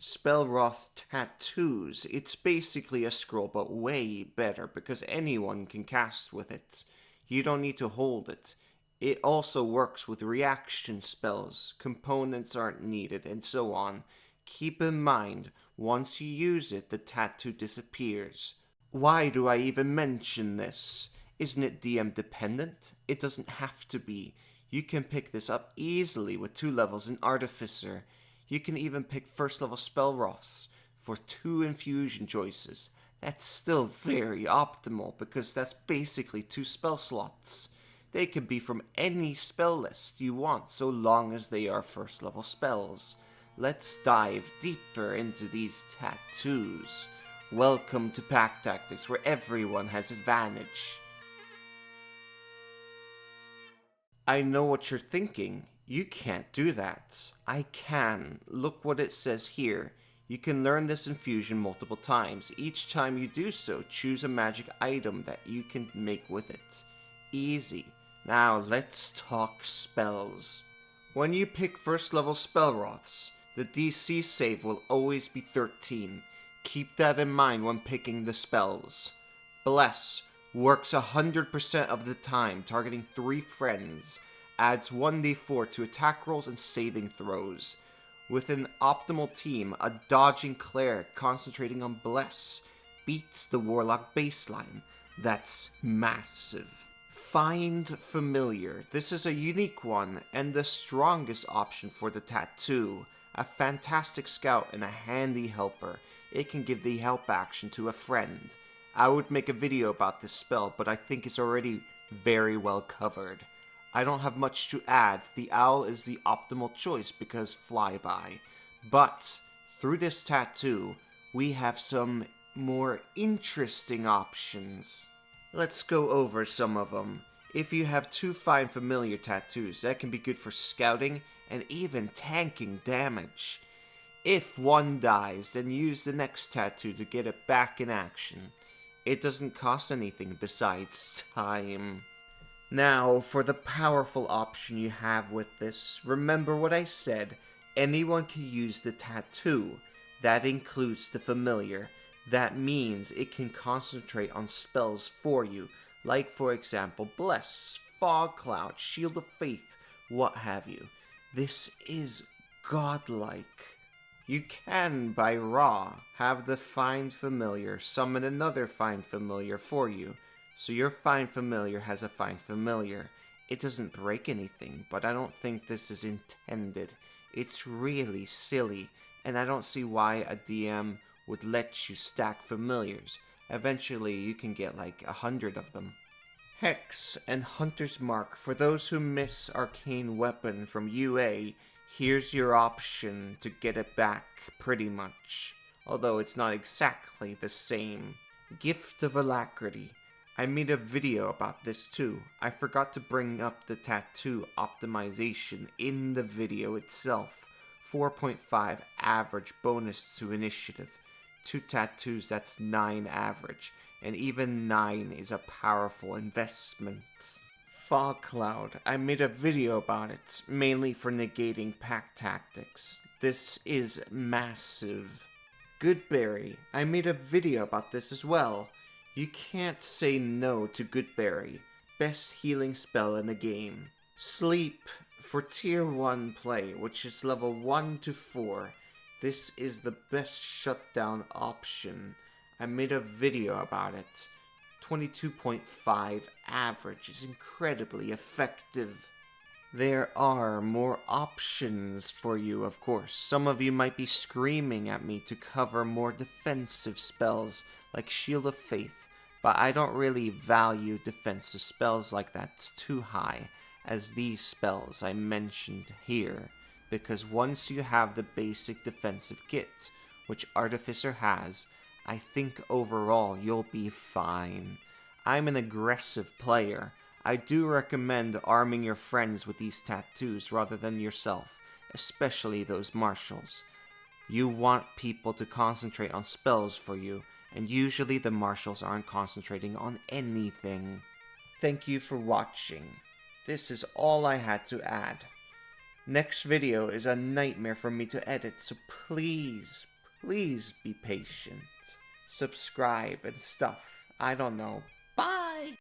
Spellwrought Tattoos. It's basically a scroll, but way better because anyone can cast with it. You don't need to hold it. It also works with reaction spells, components aren't needed, and so on. Keep in mind, once you use it, the tattoo disappears. Why do I even mention this? Isn't it DM dependent? It doesn't have to be. You can pick this up easily with 2 levels in Artificer. You can even pick first level Spellwroughs for 2 infusion choices. That's still very optimal because that's basically 2 spell slots. They can be from any spell list you want so long as they are first level spells. Let's dive deeper into these tattoos. Welcome to Pack Tactics, where everyone has advantage. I know what you're thinking. You can't do that. I can. Look what it says here. You can learn this infusion multiple times. Each time you do so, choose a magic item that you can make with it. Easy. Now let's talk spells. When you pick first level Spellwroughs, the DC save will always be 13. Keep that in mind when picking the spells. Bless works 100% of the time, targeting 3 friends. Adds 1d4 to attack rolls and saving throws. With an optimal team, a dodging cleric concentrating on Bless beats the Warlock baseline. That's massive. Find Familiar. This is a unique one and the strongest option for the tattoo. A fantastic scout and a handy helper. It can give the help action to a friend. I would make a video about this spell, but I think it's already very well covered. I don't have much to add. The owl is the optimal choice because flyby. But through this tattoo, we have some more interesting options. Let's go over some of them. If you have 2 Find Familiar tattoos, that can be good for scouting and even tanking damage. If one dies, then use the next tattoo to get it back in action. It doesn't cost anything besides time. Now, for the powerful option you have with this, remember what I said, anyone can use the tattoo. That includes the familiar. That means it can concentrate on spells for you, like for example, Bless, Fog Cloud, Shield of Faith, what have you. This is godlike. You can, by Raw, have the Find Familiar summon another Find Familiar for you. So your Find Familiar has a Find Familiar. It doesn't break anything, but I don't think this is intended. It's really silly, and I don't see why a DM would let you stack familiars. Eventually you can get like 100 of them. Hex and Hunter's Mark. For those who miss Arcane Weapon from UA, here's your option to get it back, pretty much. Although it's not exactly the same. Gift of Alacrity. I made a video about this too. I forgot to bring up the tattoo optimization in the video itself. 4.5 average bonus to initiative. 2 tattoos, that's 9 average. And even 9 is a powerful investment. Fog Cloud. I made a video about it, mainly for negating pack tactics. This is massive. Goodberry. I made a video about this as well. You can't say no to Goodberry. Best healing spell in the game. Sleep. For tier 1 play, which is level 1 to 4. This is the best shutdown option. I made a video about it. 22.5 average is incredibly effective. There are more options for you, of course. Some of you might be screaming at me to cover more defensive spells like Shield of Faith, but I don't really value defensive spells like that. It's too high, as these spells I mentioned here, because once you have the basic defensive kit, which Artificer has, I think overall you'll be fine. I'm an aggressive player. I do recommend arming your friends with these tattoos rather than yourself, especially those marshals. You want people to concentrate on spells for you, and usually the marshals aren't concentrating on anything. Thank you for watching. This is all I had to add. Next video is a nightmare for me to edit, so please Please be patient. Subscribe and stuff. I don't know. Bye!